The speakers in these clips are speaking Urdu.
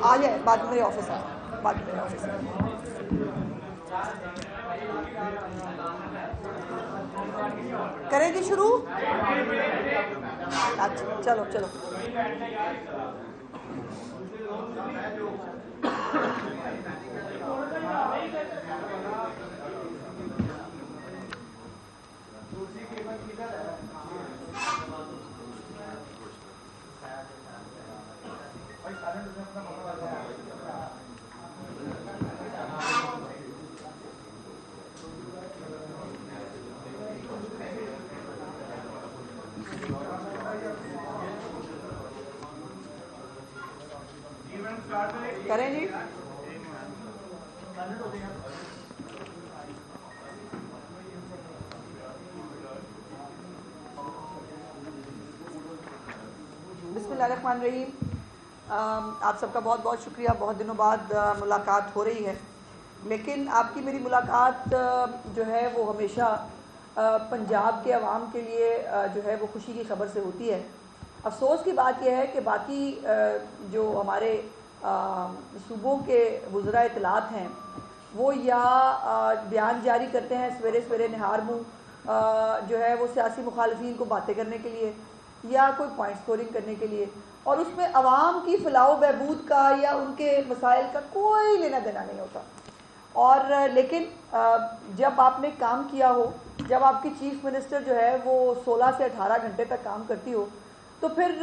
آ جائیں, بعد میں میرے آفس آئیں, بعد میں میرے آفس آئیں. کریں جی شروع. اچھا چلو چلو. کریں جی. بسم اللہ الرحمن الرحیم. آپ سب کا بہت بہت شکریہ. بہت دنوں بعد ملاقات ہو رہی ہے, لیکن آپ کی میری ملاقات جو ہے وہ ہمیشہ پنجاب کے عوام کے لیے جو ہے وہ خوشی کی خبر سے ہوتی ہے. افسوس کی بات یہ ہے کہ باقی جو ہمارے صوبوں کے وزراء اطلاعات ہیں وہ یا بیان جاری کرتے ہیں سویرے سویرے نہار منہ جو ہے وہ سیاسی مخالفین کو باتیں کرنے کے لیے یا کوئی پوائنٹ سکورنگ کرنے کے لیے, اور اس میں عوام کی فلاح و بہبود کا یا ان کے مسائل کا کوئی لینا دینا نہیں ہوتا. اور لیکن جب آپ نے کام کیا ہو, جب آپ کی چیف منسٹر جو ہے وہ 16 سے 18 گھنٹے تک کام کرتی ہو, تو پھر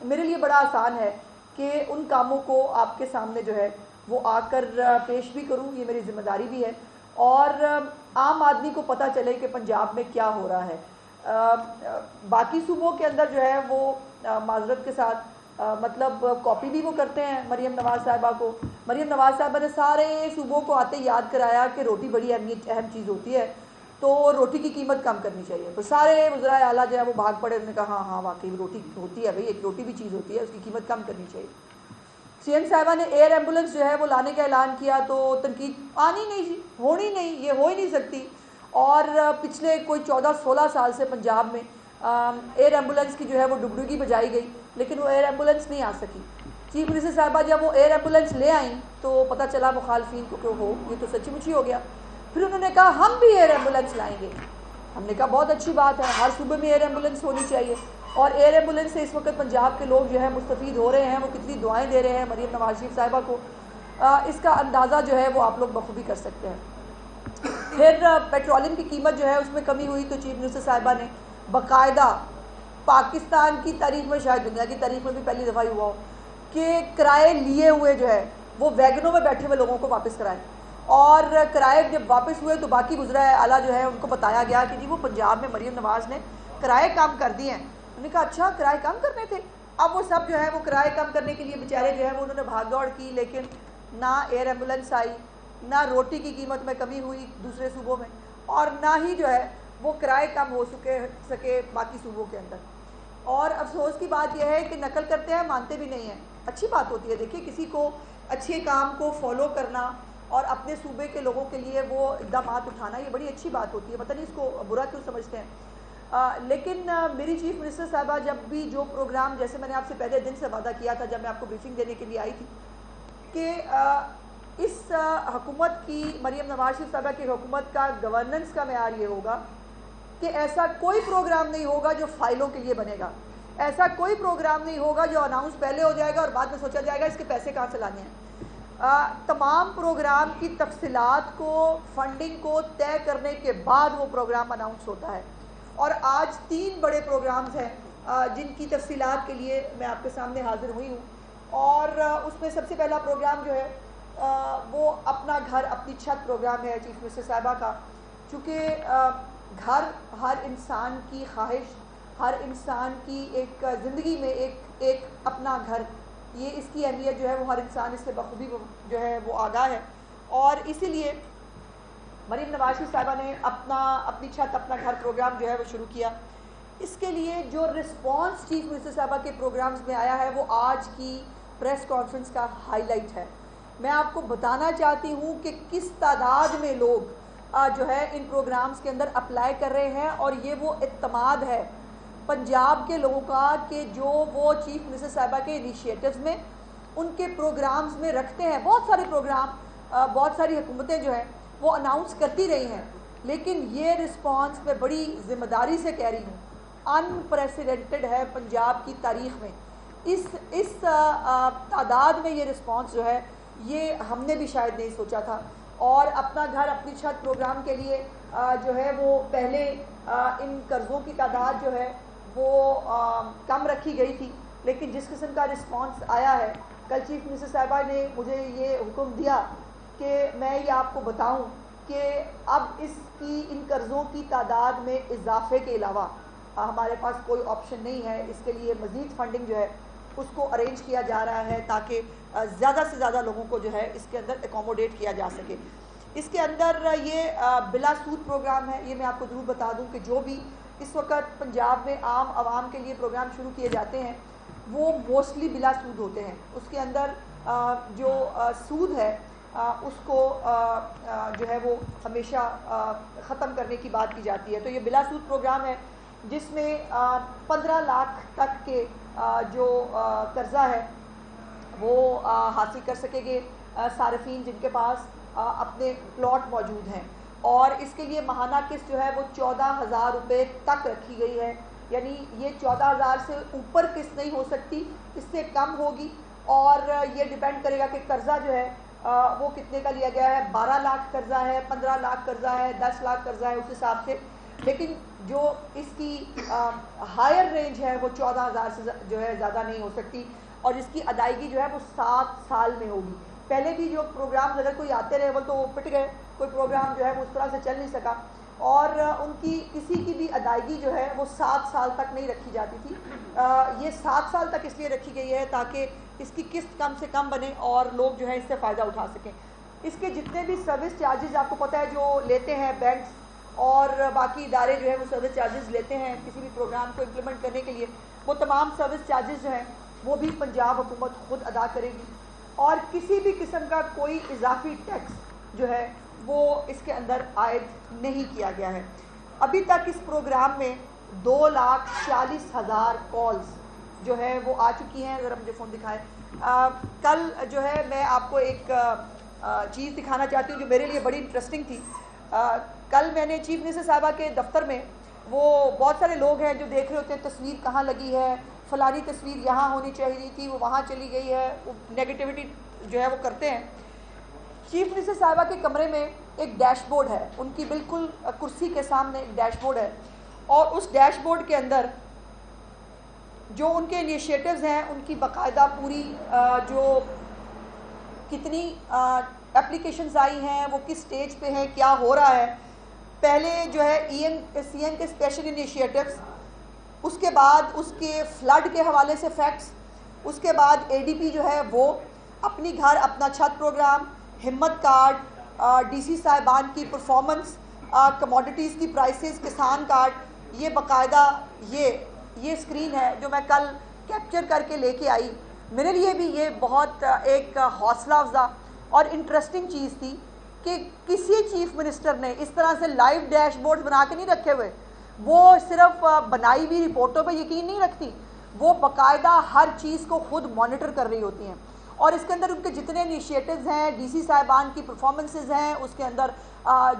میرے لیے بڑا آسان ہے کہ ان کاموں کو آپ کے سامنے جو ہے وہ آ کر پیش بھی کروں. یہ میری ذمہ داری بھی ہے, اور عام آدمی کو پتہ چلے کہ پنجاب میں کیا ہو رہا ہے. باقی صوبوں کے اندر جو ہے وہ معذرت کے ساتھ مطلب کاپی بھی وہ کرتے ہیں مریم نواز صاحبہ کو. مریم نواز صاحبہ نے سارے صوبوں کو آتے یاد کرایا کہ روٹی بڑی اہم چیز ہوتی ہے, تو روٹی کی قیمت کم کرنی چاہیے. تو سارے وزرائے اعلیٰ جو ہے وہ بھاگ پڑے, انہوں نے کہا ہاں واقعی روٹی ہوتی ہے بھائی, ایک روٹی بھی چیز ہوتی ہے, اس کی قیمت کم کرنی چاہیے. سی ایم صاحبہ نے ایئر ایمبولنس جو ہے وہ لانے کا اعلان کیا, تو تنقید آنی نہیں جی, ہونی نہیں, یہ ہو ہی نہیں سکتی. اور پچھلے کوئی 14-16 سال سے پنجاب میں ایئر ایمبولنس کی جو ہے وہ ڈگڈگی بجائی گئی, لیکن وہ ایئر ایمبولنس نہیں آ سکی. چیف منسٹر صاحبہ جب وہ ایئر ایمبولنس لے آئیں تو پتہ چلا مخالفین کو کہ ہو یہ تو سچی مچی ہو گیا. پھر انہوں نے کہا ہم بھی ایئر ایمبولنس لائیں گے. ہم نے کہا بہت اچھی بات ہے, ہر صوبے میں ایئر ایمبولنس ہونی چاہیے. اور ایئر ایمبولنس سے اس وقت پنجاب کے لوگ جو ہے مستفید ہو رہے ہیں, وہ کتنی دعائیں دے رہے ہیں مریم نواز شریف صاحبہ کو, اس کا اندازہ جو ہے وہ آپ لوگ بخوبی کر سکتے ہیں. پھر پیٹرولیم کی قیمت جو ہے اس میں کمی ہوئی, تو چیف منسٹر صاحبہ نے باقاعدہ پاکستان کی تاریخ میں, شاید دنیا کی تاریخ میں بھی پہلی دفعہ ہوا ہو کہ کرائے لیے ہوئے جو ہے وہ ویگنوں میں بیٹھے ہوئے لوگوں کو واپس کرائے. اور کرائے جب واپس ہوئے تو باقی وزرائے اعلیٰ جو ہے ان کو بتایا گیا کہ جی وہ پنجاب میں مریم نواز نے کرائے کم کر دیے ہیں. انہوں نے کہا اچھا کرائے کم کرنے تھے. اب وہ سب جو ہے وہ کرائے کم کرنے کے لیے بیچارے جو ہے وہ انہوں نے بھاگ دوڑ کی, لیکن نہ ایئر ایمبولنس آئی, نہ روٹی کی قیمت میں کمی ہوئی دوسرے صوبوں میں, اور نہ ہی جو ہے وہ کرائے کم ہو سکے باقی صوبوں کے اندر. اور افسوس کی بات یہ ہے کہ نقل کرتے ہیں مانتے بھی نہیں ہیں. اچھی بات ہوتی ہے, دیکھیے کسی کو اچھے کام کو فالو کرنا اور اپنے صوبے کے لوگوں کے لیے وہ اقدامات اٹھانا, یہ بڑی اچھی بات ہوتی ہے. پتہ نہیں اس کو برا کیوں سمجھتے ہیں. لیکن میری چیف منسٹر صاحبہ جب بھی جو پروگرام, جیسے میں نے آپ سے پہلے دن سے وعدہ کیا تھا جب میں آپ کو بریفنگ دینے کے لیے آئی تھی, کہ اس حکومت کی, مریم نواز شریف صاحبہ کی حکومت کا گورننس کا معیار یہ ہوگا کہ ایسا کوئی پروگرام نہیں ہوگا جو فائلوں کے لیے بنے گا. ایسا کوئی پروگرام نہیں ہوگا جو اناؤنس پہلے ہو جائے گا اور بعد میں سوچا جائے گا اس کے پیسے کہاں سے لانے ہیں. تمام پروگرام کی تفصیلات کو, فنڈنگ کو طے کرنے کے بعد وہ پروگرام اناؤنس ہوتا ہے. اور آج 3 بڑے پروگرامز ہیں جن کی تفصیلات کے لیے میں آپ کے سامنے حاضر ہوئی ہوں. اور اس میں سب سے پہلا پروگرام جو ہے وہ اپنا گھر اپنی چھت پروگرام ہے چیف منسٹر صاحبہ کا. چونکہ گھر ہر انسان کی خواہش, ہر انسان کی ایک زندگی میں ایک اپنا گھر, یہ اس کی اہمیت جو ہے وہ ہر انسان اس سے بخوبی جو ہے وہ آگاہ ہے. اور اسی لیے مریم نواز شریف صاحبہ نے اپنی چھت اپنا گھر پروگرام جو ہے وہ شروع کیا. اس کے لیے جو رسپانس چیف منسٹر صاحبہ کے پروگرامز میں آیا ہے وہ آج کی پریس کانفرنس کا ہائی لائٹ ہے. میں آپ کو بتانا چاہتی ہوں کہ کس تعداد میں لوگ جو ہے ان پروگرامز کے اندر اپلائی کر رہے ہیں, اور یہ وہ اعتماد ہے پنجاب کے لوگوں کا کہ جو وہ چیف منسٹر صاحبہ کے انیشیٹوز میں ان کے پروگرامز میں رکھتے ہیں. بہت سارے پروگرام بہت ساری حکومتیں جو ہیں وہ اناؤنس کرتی رہی ہیں, لیکن یہ رسپانس میں بڑی ذمہ داری سے کہہ رہی ہوں انپریسیڈنٹڈ ہے پنجاب کی تاریخ میں. اس تعداد میں یہ رسپانس جو ہے یہ ہم نے بھی شاید نہیں سوچا تھا. اور اپنا گھر اپنی چھت پروگرام کے لیے جو ہے وہ پہلے ان قرضوں کی تعداد جو ہے وہ کم رکھی گئی تھی, لیکن جس قسم کا رسپانس آیا ہے, کل چیف منسٹر صاحبہ نے مجھے یہ حکم دیا کہ میں یہ آپ کو بتاؤں کہ اب ان قرضوں کی تعداد میں اضافے کے علاوہ ہمارے پاس کوئی آپشن نہیں ہے. اس کے لیے مزید فنڈنگ جو ہے اس کو ارینج کیا جا رہا ہے تاکہ زیادہ سے زیادہ لوگوں کو جو ہے اس کے اندر اکوموڈیٹ کیا جا سکے. اس کے اندر یہ بلا سود پروگرام ہے. یہ میں آپ کو ضرور بتا دوں کہ جو بھی اس وقت پنجاب میں عام عوام کے لیے پروگرام شروع کیے جاتے ہیں وہ موسٹلی بلا سود ہوتے ہیں. اس کے اندر جو سود ہے اس کو جو ہے وہ ہمیشہ ختم کرنے کی بات کی جاتی ہے. تو یہ بلا سود پروگرام ہے جس میں 15 لاکھ تک کے جو قرضہ ہے وہ حاصل کر سکیں گے صارفین جن کے پاس اپنے پلاٹ موجود ہیں. اور اس کے لیے ماہانہ قسط جو ہے وہ 14,000 روپے تک رکھی گئی ہے. یعنی یہ 14,000 سے اوپر قسط نہیں ہو سکتی, اس سے کم ہوگی. اور یہ ڈیپینڈ کرے گا کہ قرضہ جو ہے وہ کتنے کا لیا گیا ہے. 12 لاکھ قرضہ ہے, 15 لاکھ قرضہ ہے, 10 لاکھ قرضہ ہے, اس حساب سے. لیکن جو اس کی ہائر رینج ہے وہ 14,000 سے جو ہے زیادہ نہیں ہو سکتی, اور اس کی ادائیگی جو ہے وہ 7 سال میں ہوگی. پہلے بھی جو پروگرام اگر کوئی آتے رہے وہ تو پٹ گئے, کوئی پروگرام جو ہے وہ اس طرح سے چل نہیں سکا, اور ان کی کسی کی بھی ادائیگی جو ہے وہ 7 سال تک نہیں رکھی جاتی تھی. یہ 7 سال تک اس لیے رکھی گئی ہے تاکہ اس کی قسط کم سے کم بنے اور لوگ جو ہے اس سے فائدہ اٹھا سکیں. اس کے جتنے بھی سروس چارجز آپ کو پتہ ہے جو لیتے ہیں بینکس اور باقی ادارے جو ہے وہ سروس چارجز لیتے ہیں کسی بھی پروگرام کو امپلیمنٹ کرنے کے لیے, وہ تمام سروس چارجز جو ہیں وہ بھی پنجاب حکومت خود ادا کرے گی. اور کسی بھی قسم کا کوئی اضافی ٹیکس جو ہے وہ اس کے اندر عائد نہیں کیا گیا ہے. ابھی تک اس پروگرام میں 2,40,000 کالز جو ہے وہ آ چکی ہیں. ذرا مجھے فون دکھائیں. کل جو ہے میں آپ کو ایک چیز دکھانا چاہتی ہوں جو میرے لیے بڑی انٹرسٹنگ تھی. کل میں نے چیف منسٹر صاحبہ کے دفتر میں, وہ بہت سارے لوگ ہیں جو دیکھ رہے ہوتے ہیں تصویر کہاں لگی ہے, فلانی تصویر یہاں ہونی چاہیے تھی وہ وہاں چلی گئی ہے, وہ نیگیٹیوٹی جو ہے وہ کرتے ہیں. چیف منسٹر صاحبہ کے کمرے میں ایک ڈیش بورڈ ہے, ان کی بالکل کرسی کے سامنے ایک ڈیش بورڈ ہے, اور اس ڈیش بورڈ کے اندر جو ان کے انیشیٹوز ہیں ان کی باقاعدہ پوری جو کتنی اپلیکیشنز آئی ہیں, وہ کس سٹیج پہ ہیں, کیا ہو رہا ہے. پہلے جو ہے سی ایم کے اسپیشل انیشیٹوز, اس کے بعد اس کے فلڈ کے حوالے سے فیکٹس, اس کے بعد اے ڈی پی جو ہے وہ اپنی گھر اپنا چھت پروگرام, ہمت کارڈ, ڈی سی صاحبان کی پرفارمنس, کموڈیٹیز کی پرائسز, کسان کارڈ. یہ باقاعدہ یہ اسکرین ہے جو میں کل کیپچر کر کے لے کے آئی. میرے لیے بھی یہ بہت ایک حوصلہ افزا اور انٹرسٹنگ چیز تھی کہ کسی چیف منسٹر نے اس طرح سے لائیو ڈیش بورڈ بنا کے نہیں رکھے ہوئے. وہ صرف بنائی ہوئی رپورٹوں پہ یقین نہیں رکھتی, وہ باقاعدہ ہر چیز کو خود مانیٹر کر رہی ہوتی ہیں. اور اس کے اندر ان کے جتنے انیشیٹوز ہیں, ڈی سی صاحبان کی پرفارمنسز ہیں, اس کے اندر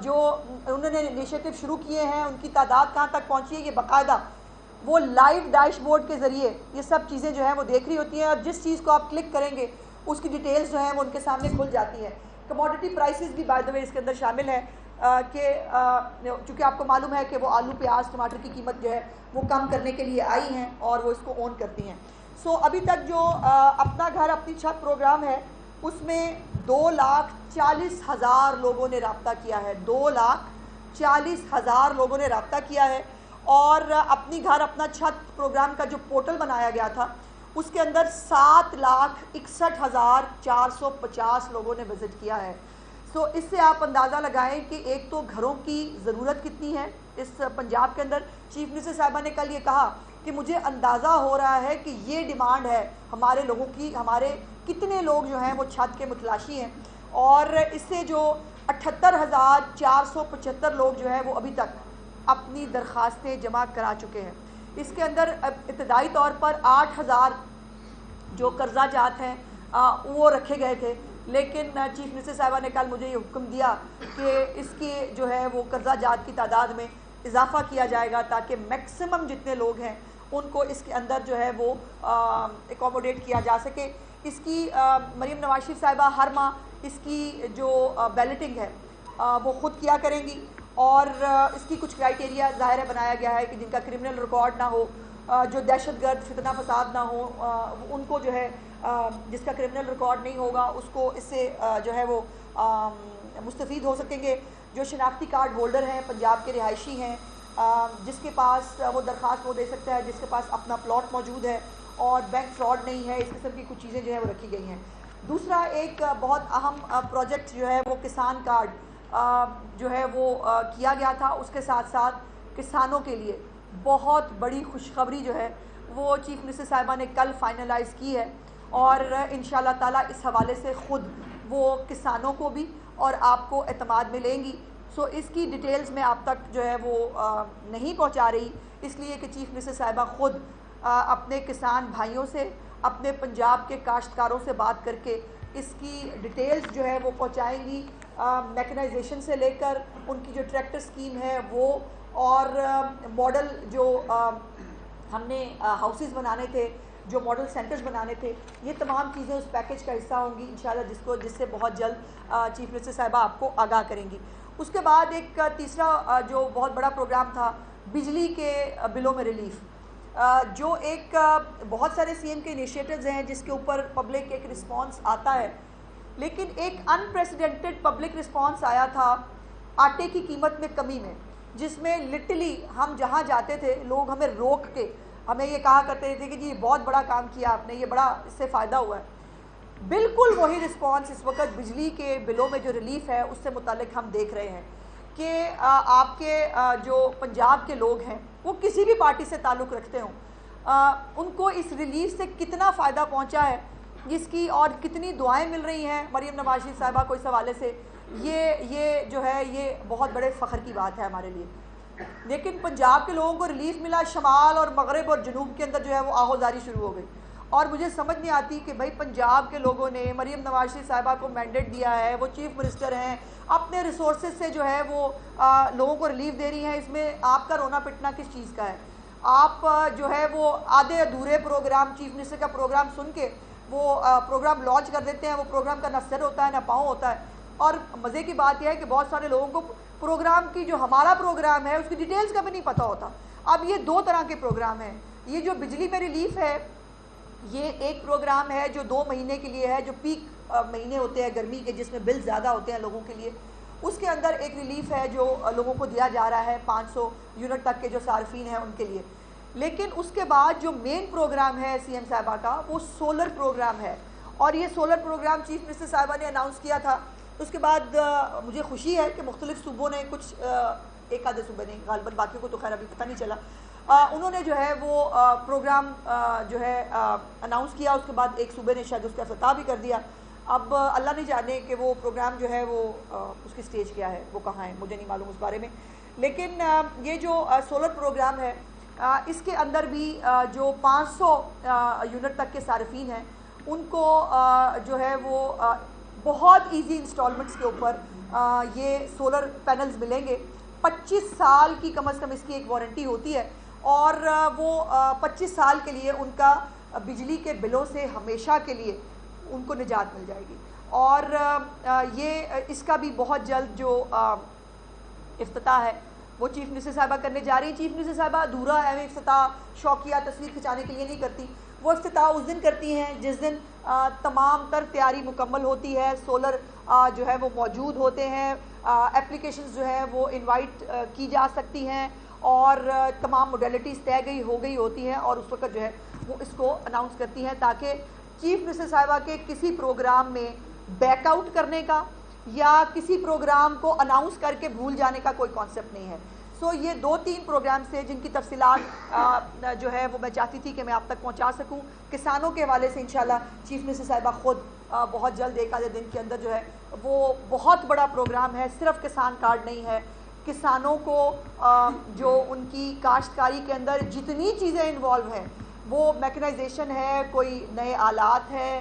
جو انہوں نے انیشیٹو شروع کیے ہیں ان کی تعداد کہاں تک پہنچی ہے, یہ باقاعدہ وہ لائیو ڈیش بورڈ کے ذریعے یہ سب چیزیں جو ہیں وہ دیکھ رہی ہوتی ہیں. اور جس چیز کو آپ کلک کریں گے اس کی ڈیٹیلز جو ہیں وہ ان کے سامنے کھل جاتی ہیں. کموڈیٹی پرائسز بھی بائی دا وے اس کے اندر شامل ہے کہ چونکہ آپ کو معلوم ہے کہ وہ آلو, پیاز, ٹماٹر کی قیمت جو ہے وہ کم کرنے کے لیے آئی ہیں اور وہ اس کو اون کرتی ہیں. سو ابھی تک جو اپنا گھر اپنی چھت پروگرام ہے اس میں 2,40,000 لوگوں نے رابطہ کیا ہے. 2,40,000 لوگوں نے رابطہ کیا ہے. اور اپنی گھر اپنا چھت پروگرام کا جو پورٹل بنایا گیا تھا اس کے اندر 7,61,450 لوگوں نے وزٹ کیا ہے. سو اس سے آپ اندازہ لگائیں کہ ایک تو گھروں کی ضرورت کتنی ہے اس پنجاب کے اندر. چیف منسٹر صاحبہ نے کل یہ کہا کہ مجھے اندازہ ہو رہا ہے کہ یہ ڈیمانڈ ہے ہمارے لوگوں کی, ہمارے کتنے لوگ جو ہیں وہ چھت کے متلاشی ہیں. اور اس سے جو 78,475 لوگ جو ہیں وہ ابھی تک اپنی درخواستیں جمع کرا چکے ہیں. اس کے اندر ابتدائی طور پر 8,000 جو قرضہ جات ہیں وہ رکھے گئے تھے، لیکن چیف منسٹر صاحبہ نے کل مجھے یہ حکم دیا کہ اس کی جو ہے وہ قرضہ جات کی تعداد میں اضافہ کیا جائے گا تاکہ میکسیمم جتنے لوگ ہیں ان کو اس کے اندر جو ہے وہ اکوموڈیٹ کیا جا سکے۔ اس کی مریم نواز شریف صاحبہ ہر ماہ اس کی جو بیلٹنگ ہے وہ خود کیا کریں گی، اور اس کی کچھ کرائٹیریا ظاہر ہے بنایا گیا ہے کہ جن کا کرمنل ریکارڈ نہ ہو، جو دہشت گرد فتنہ فساد نہ ہو، ان کو جو ہے جس کا کرمنل ریکارڈ نہیں ہوگا اس کو اس سے جو ہے وہ مستفید ہو سکیں گے۔ جو شناختی کارڈ ہولڈر ہیں، پنجاب کے رہائشی ہیں، جس کے پاس وہ درخواست وہ دے سکتا ہے، جس کے پاس اپنا پلاٹ موجود ہے اور بینک فراڈ نہیں ہے، اس قسم کی کچھ چیزیں جو ہیں وہ رکھی گئی ہیں۔ دوسرا ایک بہت اہم پروجیکٹ جو ہے وہ کسان کارڈ جو ہے وہ کیا گیا تھا، اس کے ساتھ ساتھ کسانوں کے لیے بہت بڑی خوشخبری جو ہے وہ چیف منسٹر صاحبہ نے کل فائنلائز کی ہے، اور انشاءاللہ تعالیٰ اس حوالے سے خود وہ کسانوں کو بھی اور آپ کو اعتماد میں لیں گی۔ سو اس کی ڈیٹیلز میں آپ تک جو ہے وہ نہیں پہنچا رہی، اس لیے کہ چیف منسٹر صاحبہ خود اپنے کسان بھائیوں سے، اپنے پنجاب کے کاشتکاروں سے بات کر کے اس کی ڈیٹیلز جو ہے وہ پہنچائیں گی، میکنائزیشن سے لے کر ان کی جو ٹریکٹر سکیم ہے وہ، اور ماڈل جو ہم نے ہاؤسز بنانے تھے، جو ماڈل سینٹرز بنانے تھے، یہ تمام چیزیں اس پیکیج کا حصہ ہوں گی انشاءاللہ، جس سے بہت جلد چیف منسٹر صاحبہ آپ کو آگاہ کریں گی۔ اس کے بعد ایک تیسرا جو بہت بڑا پروگرام تھا بجلی کے بلوں میں ریلیف، جو ایک بہت سارے سی ایم کے انیشیٹوز ہیں جس کے اوپر پبلک ایک رسپانس آتا ہے، لیکن ایک انپریسیڈنٹڈ پبلک رسپانس آیا تھا آٹے کی قیمت میں کمی میں، جس میں لٹرلی ہم جہاں جاتے تھے لوگ ہمیں روک کے ہمیں یہ کہا کرتے تھے کہ جی یہ بہت بڑا کام کیا آپ نے، یہ بڑا اس سے فائدہ ہوا ہے۔ بالکل وہی رسپانس اس وقت بجلی کے بلوں میں جو ریلیف ہے اس سے متعلق ہم دیکھ رہے ہیں کہ آپ کے جو پنجاب کے لوگ ہیں وہ کسی بھی پارٹی سے تعلق رکھتے ہوں، ان کو اس ریلیف سے کتنا فائدہ پہنچا ہے، جس کی اور کتنی دعائیں مل رہی ہیں مریم نواز شریف صاحبہ کو اس حوالے سے، یہ جو ہے یہ بہت بڑے فخر کی بات ہے ہمارے لیے۔ لیکن پنجاب کے لوگوں کو ریلیف ملا، شمال اور مغرب اور جنوب کے اندر جو ہے وہ آہوزاری شروع ہو گئی، اور مجھے سمجھ نہیں آتی کہ بھائی پنجاب کے لوگوں نے مریم نواز شریف صاحبہ کو مینڈیٹ دیا ہے، وہ چیف منسٹر ہیں، اپنے ریسورسز سے جو ہے وہ لوگوں کو ریلیف دے رہی ہیں، اس میں آپ کا رونا پٹنا کس چیز کا ہے؟ آپ جو ہے وہ آدھے ادھورے پروگرام، چیف منسٹر کا پروگرام سن کے وہ پروگرام لانچ کر دیتے ہیں، وہ پروگرام کا نہ سر ہوتا ہے نہ پاؤں ہوتا ہے، اور مزے کی بات یہ ہے کہ بہت سارے لوگوں کو پروگرام کی جو ہمارا پروگرام ہے اس کی ڈیٹیلز کا بھی نہیں پتہ ہوتا۔ اب یہ دو طرح کے پروگرام ہیں، یہ جو بجلی میں ریلیف ہے یہ ایک پروگرام ہے جو 2 مہینے کے لیے ہے، جو پیک مہینے ہوتے ہیں گرمی کے، جس میں بل زیادہ ہوتے ہیں لوگوں کے لیے، اس کے اندر ایک ریلیف ہے جو لوگوں کو دیا جا رہا ہے 500 یونٹ تک کے جو صارفین ہیں ان کے لیے۔ لیکن اس کے بعد جو مین پروگرام ہے سی ایم صاحبہ کا وہ سولر پروگرام ہے، اور یہ سولر پروگرام چیف منسٹر صاحبہ نے اناؤنس کیا تھا۔ اس کے بعد مجھے خوشی ہے کہ مختلف صوبوں نے کچھ ایک آدھے صوبے نے، غالباً باقیوں کو تو خیر ابھی پتہ نہیں چلا، انہوں نے جو ہے وہ پروگرام جو ہے اناؤنس کیا، اس کے بعد ایک صوبے نے شاید اس کا افتتاح بھی کر دیا۔ اب اللہ نہیں جانے کہ وہ پروگرام جو ہے وہ اس کی سٹیج کیا ہے، وہ کہاں ہے، مجھے نہیں معلوم اس بارے میں۔ لیکن یہ جو سولر پروگرام ہے اس کے اندر بھی جو 500 یونٹ تک کے صارفین ہیں ان کو جو ہے وہ بہت ایزی انسٹالمنٹس کے اوپر یہ سولر پینلز ملیں گے۔ 25 سال کی کم از کم اس کی ایک وارنٹی ہوتی ہے، اور وہ 25 سال کے لیے ان کا بجلی کے بلوں سے ہمیشہ کے لیے ان کو نجات مل جائے گی، اور یہ اس کا بھی بہت جلد جو افتتاح ہے وہ چیف منسٹر صاحبہ کرنے جا رہی ہیں۔ چیف منسٹر صاحبہ ادھورا اہم افتتاح شوقیہ تصویر کھنچانے کے لیے نہیں کرتی، وہ افتتاح اس دن کرتی ہیں جس دن تمام تر تیاری مکمل ہوتی ہے، سولر جو ہے وہ موجود ہوتے ہیں، اپلیکیشنز جو ہے وہ انوائٹ کی جا سکتی ہیں، اور تمام موڈیلٹیز طے ہو گئی ہوتی ہیں، اور اس وقت جو ہے وہ اس کو اناؤنس کرتی ہیں تاکہ چیف منسٹر صاحبہ کے کسی پروگرام میں بیک آؤٹ کرنے کا یا کسی پروگرام کو اناؤنس کر کے بھول جانے کا کوئی کانسیپٹ نہیں ہے۔ سو یہ 2-3 پروگرامز تھے جن کی تفصیلات جو ہے وہ میں چاہتی تھی کہ میں آپ تک پہنچا سکوں۔ کسانوں کے حوالے سے انشاءاللہ چیف منسٹر صاحبہ خود بہت جلد ایک آدھے دن کے اندر جو ہے وہ بہت بڑا پروگرام ہے، صرف کسان کارڈ نہیں ہے، کسانوں کو جو ان کی کاشتکاری کے اندر جتنی چیزیں انوالو ہیں، وہ میکنائزیشن ہے، کوئی نئے آلات ہے،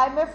IMF